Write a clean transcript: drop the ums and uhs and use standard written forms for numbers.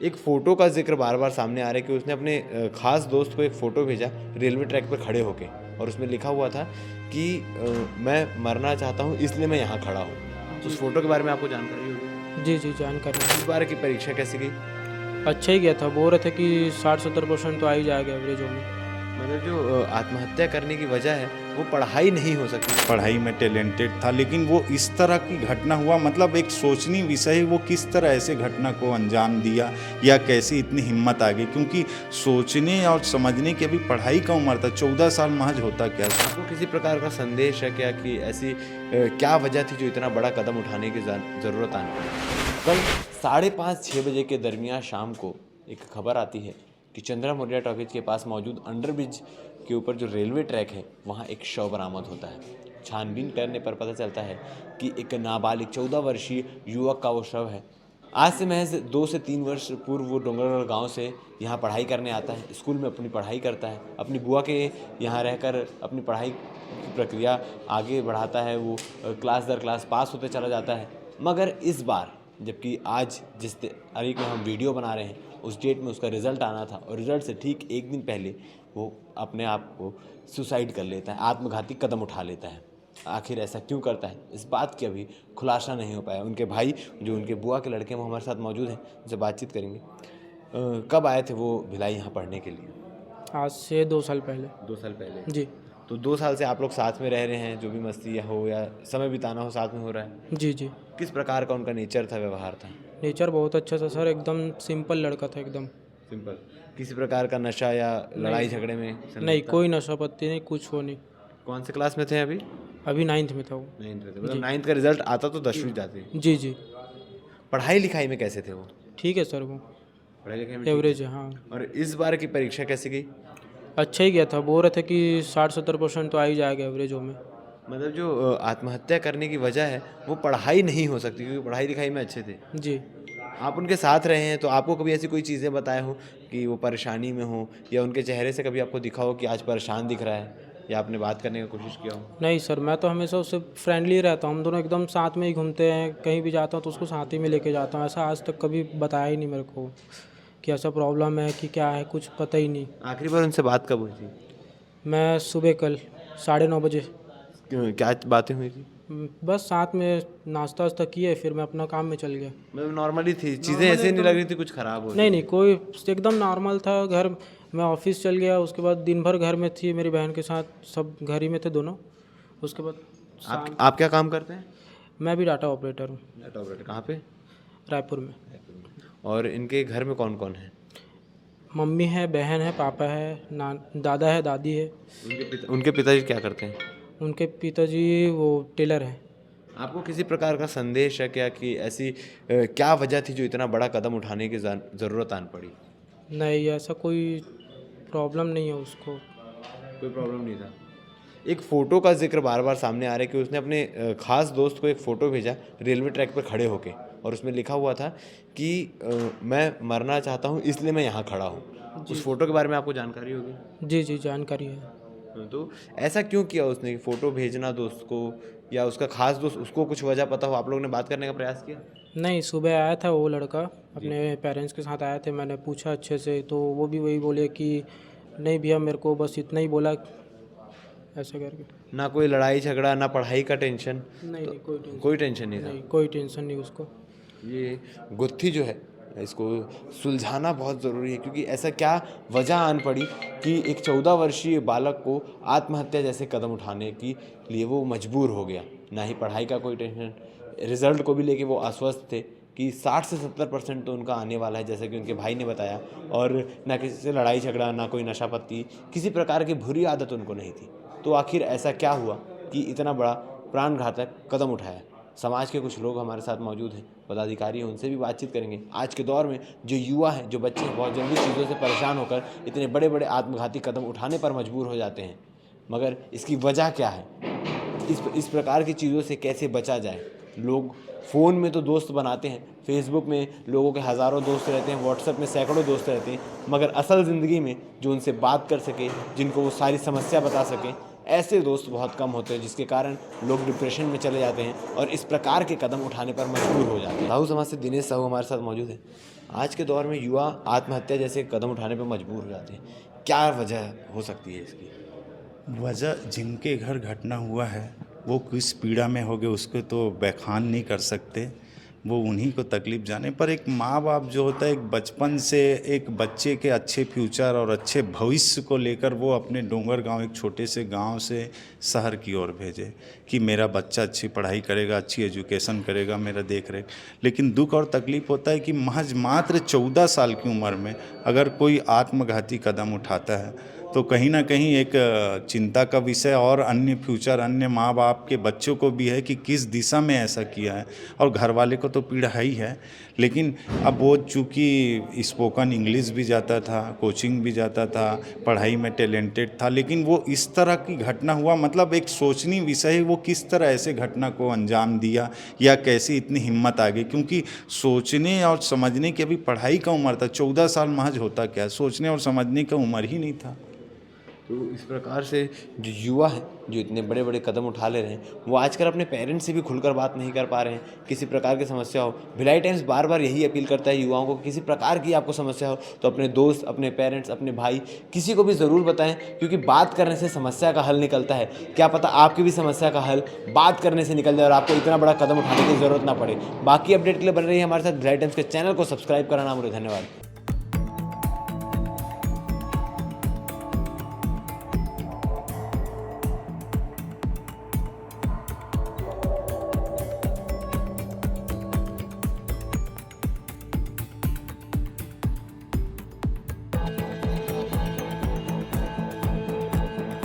एक फ़ोटो का ज़िक्र बार-बार सामने आ रहा है कि उसने अपने ख़ास दोस्त को एक फ़ोटो भेजा रेलवे ट्रैक पर खड़े होके और उसमें लिखा हुआ था कि मैं मरना चाहता हूँ इसलिए मैं यहाँ खड़ा हूँ। जी, उस फ़ोटो के बारे में आपको जानकारी होगी? जी, जी, जानकारी है। इस बार की परीक्षा कैसी गई? अच्छा ही गया था, बोल रहे थे कि 60-70% तो आ ही जाएगा एवरेज में। मतलब जो आत्महत्या करने की वजह है वो पढ़ाई नहीं हो सकती। पढ़ाई में टैलेंटेड था, लेकिन वो इस तरह की घटना हुआ, मतलब एक सोचनीय विषय है, वो किस तरह ऐसे घटना को अंजाम दिया या कैसे इतनी हिम्मत आ गई, क्योंकि सोचने और समझने की अभी पढ़ाई का उम्र था, 14 साल महज होता क्या। आपको किसी प्रकार का संदेश है क्या कि ऐसी क्या वजह थी जो इतना बड़ा कदम उठाने की ज़रूरत आने पड़ी? कल 5:30-6 बजे के दरमियान शाम को एक खबर आती है कि चंद्रा मौर्या टॉकीज के पास मौजूद अंडरब्रिज के ऊपर जो रेलवे ट्रैक है वहाँ एक शव बरामद होता है। छानबीन करने पर पता चलता है कि एक नाबालिग 14 वर्षीय युवक का वो शव है। आज से महज 2 से 3 वर्ष पूर्व वो डोंगरगढ़ गांव से यहाँ पढ़ाई करने आता है, स्कूल में अपनी पढ़ाई करता है, अपनी बुआ के यहाँ रहकर अपनी पढ़ाई की प्रक्रिया आगे बढ़ाता है। वो क्लास दर क्लास पास होते चला जाता है। मगर इस बार जबकि आज जिस तारीख में हम वीडियो बना रहे हैं उस डेट में उसका रिज़ल्ट आना था और रिज़ल्ट से ठीक एक दिन पहले वो अपने आप को सुसाइड कर लेता है, आत्मघाती कदम उठा लेता है। आखिर ऐसा क्यों करता है, इस बात की अभी खुलासा नहीं हो पाया। उनके भाई जो उनके बुआ के लड़के हैं वो हमारे साथ मौजूद हैं, उनसे बातचीत करेंगे। कब आए थे वो भिलाई यहाँ पढ़ने के लिए? आज से 2 साल पहले। 2 साल पहले। जी, तो 2 साल से आप लोग साथ में रह रहे हैं, जो भी मस्ती या हो या समय बिताना हो साथ में हो रहा है। जी, जी। किस प्रकार का उनका नेचर था, व्यवहार था? नेचर बहुत अच्छा था सर, एकदम सिंपल लड़का था एकदम। सिंपल। किसी प्रकार का नशा या लड़ाई झगड़े में नहीं, संलिप्तता? कोई नशा पत्ती नहीं, कुछ वो नहीं। कौन से क्लास में थे अभी? अभी 9th में था वो। 9th में थे। मतलब जी। 9th का रिजल्ट आता तो 10वीं जाती। जी, जी। पढ़ाई लिखाई में कैसे थे वो? ठीक है सर वो, पढ़ाई लिखाई में ठीक एवरेज थे। है, हाँ। और इस बार की परीक्षा कैसी गई? अच्छा ही गया था, बोल रहे थे कि 60-70% तो आ ही जाएगा एवरेज में। मतलब जो आत्महत्या करने की वजह है वो पढ़ाई नहीं हो सकती क्योंकि पढ़ाई लिखाई में अच्छे थे। जी। आप उनके साथ रहे हैं तो आपको कभी ऐसी कोई चीज़ें बताए हो कि वो परेशानी में हो या उनके चेहरे से कभी आपको दिखा हो कि आज परेशान दिख रहा है या आपने बात करने की कोशिश किया हो? नहीं सर, मैं तो हमेशा उससे फ्रेंडली रहता हूँ, हम दोनों एकदम साथ में ही घूमते हैं, कहीं भी जाता हूँ तो उसको साथ ही में लेके जाता हूँ। ऐसा आज तक कभी बताया ही नहीं मेरे को कि ऐसा प्रॉब्लम है कि क्या है, कुछ पता ही नहीं। आखिरी बार उनसे बात कब हुई थी? मैं सुबह कल 9:30 बजे क्या बातें हुई थी? बस साथ में नाश्ता वास्ता किए, फिर मैं अपना काम में चल गया। मतलब नॉर्मली थी चीज़ें, नॉर्मल ऐसे नहीं एकदम। लग रही थी कुछ ख़राब हो रही नहीं, थी? नहीं, कोई एकदम नॉर्मल था। घर मैं ऑफिस चल गया, उसके बाद दिन भर घर में थी मेरी बहन के साथ, सब घर ही में थे दोनों। उसके बाद आप क्या काम करते हैं? मैं भी डाटा ऑपरेटर हूँ, डाटा ऑपरेटर। कहाँ पे? रायपुर में। और इनके घर में कौन कौन है? मम्मी है, बहन है, पापा है, दादा है, दादी है। उनके पिताजी क्या करते हैं? उनके पिताजी वो टेलर हैं। आपको किसी प्रकार का संदेश है क्या कि ऐसी क्या वजह थी जो इतना बड़ा कदम उठाने की ज़रूरत आन पड़ी? नहीं, ऐसा कोई प्रॉब्लम नहीं है उसको। कोई प्रॉब्लम नहीं था। एक फ़ोटो का ज़िक्र बार-बार सामने आ रहा है कि उसने अपने ख़ास दोस्त को एक फ़ोटो भेजा रेलवे ट्रैक पर खड़े होके और उसमें लिखा हुआ था कि मैं मरना चाहता हूँ इसलिए मैं यहाँ खड़ा हूँ। उस फ़ोटो के बारे में आपको जानकारी होगी? जी, जी, जानकारी है। तो ऐसा क्यों किया उसने? फ़ोटो भेजना दोस्त को या उसका ख़ास दोस्त, उसको कुछ वजह पता हो, आप लोगों ने बात करने का प्रयास किया? नहीं, सुबह आया था वो लड़का, अपने पेरेंट्स के साथ आए थे, मैंने पूछा अच्छे से तो वो भी वही बोले कि नहीं भैया, मेरे को बस इतना ही बोला, ऐसा करके। ना कोई लड़ाई झगड़ा, ना पढ़ाई का टेंशन? नहीं, नहीं, कोई टेंशन नहीं था? नहीं, कोई टेंशन नहीं उसको। ये गुत्थी जो है इसको सुलझाना बहुत ज़रूरी है क्योंकि ऐसा क्या वजह आन पड़ी कि एक 14 वर्षीय बालक को आत्महत्या जैसे कदम उठाने के लिए वो मजबूर हो गया। ना ही पढ़ाई का कोई टेंशन, रिज़ल्ट को भी लेके वो आश्वस्त थे कि 60 से 70% तो उनका आने वाला है, जैसे कि उनके भाई ने बताया। और ना किसी से लड़ाई झगड़ा, ना कोई नशा पत्ती, किसी प्रकार की बुरी आदत उनको नहीं थी। तो आखिर ऐसा क्या हुआ कि इतना बड़ा प्राणघातक कदम उठाया? समाज के कुछ लोग हमारे साथ मौजूद हैं, पदाधिकारी हैं, उनसे भी बातचीत करेंगे। आज के दौर में जो युवा हैं, जो बच्चे हैं, बहुत जल्दी चीज़ों से परेशान होकर इतने बड़े बड़े आत्मघाती कदम उठाने पर मजबूर हो जाते हैं। मगर इसकी वजह क्या है? इस प्रकार की चीज़ों से कैसे बचा जाए? लोग फ़ोन में तो दोस्त बनाते हैं, फेसबुक में लोगों के हज़ारों दोस्त रहते हैं, व्हाट्सएप में सैकड़ों दोस्त रहते हैं, मगर असल ज़िंदगी में जो उनसे बात कर सके, जिनको वो सारी समस्या बता सकें, ऐसे दोस्त बहुत कम होते हैं, जिसके कारण लोग डिप्रेशन में चले जाते हैं और इस प्रकार के कदम उठाने पर मजबूर हो जाते हैं। साहू समाज से दिनेश साहू हमारे साथ मौजूद है। आज के दौर में युवा आत्महत्या जैसे कदम उठाने पर मजबूर हो जाते हैं, क्या वजह हो सकती है इसकी? वजह जिनके घर घटना हुआ है वो किस पीड़ा में हो गए उसको तो बयान नहीं कर सकते, वो उन्हीं को तकलीफ़ जाने। पर एक माँ बाप जो होता है एक बचपन से एक बच्चे के अच्छे फ्यूचर और अच्छे भविष्य को लेकर वो अपने डोंगर गांव, एक छोटे से गांव से शहर की ओर भेजे कि मेरा बच्चा अच्छी पढ़ाई करेगा, अच्छी एजुकेशन करेगा, मेरा देख रेख। लेकिन दुख और तकलीफ़ होता है कि महज मात्र 14 साल की उम्र में अगर कोई आत्मघाती कदम उठाता है तो कहीं ना कहीं एक चिंता का विषय और अन्य फ्यूचर, अन्य माँ बाप के बच्चों को भी है कि किस दिशा में ऐसा किया है। और घर वाले को तो पीड़ा है ही है, लेकिन अब वो चूँकि स्पोकन इंग्लिश भी जाता था, कोचिंग भी जाता था, पढ़ाई में टैलेंटेड था, लेकिन वो इस तरह की घटना हुआ, मतलब एक सोचनीय विषय है वो किस तरह ऐसे घटना को अंजाम दिया या कैसे इतनी हिम्मत आ गई। क्योंकि सोचने और समझने की अभी पढ़ाई का उम्र था, 14 साल महज होता क्या, सोचने और समझने का उम्र ही नहीं था। तो इस प्रकार से जो युवा हैं जो इतने बड़े बड़े कदम उठा ले रहे हैं, वो आजकल अपने पेरेंट्स से भी खुलकर बात नहीं कर पा रहे हैं। किसी प्रकार की समस्या हो, भिलाई टाइम्स बार बार यही अपील करता है युवाओं को, किसी प्रकार की आपको समस्या हो तो अपने दोस्त, अपने पेरेंट्स, अपने भाई, किसी को भी ज़रूर बताएं, क्योंकि बात करने से समस्या का हल निकलता है। क्या पता आपकी भी समस्या का हल बात करने से निकल जाए और आपको इतना बड़ा कदम उठाने की ज़रूरत ना पड़े। बाकी अपडेट के लिए बन रही है हमारे साथ भिलाई टाइम्स के चैनल को सब्सक्राइब करना। मुझे धन्यवाद।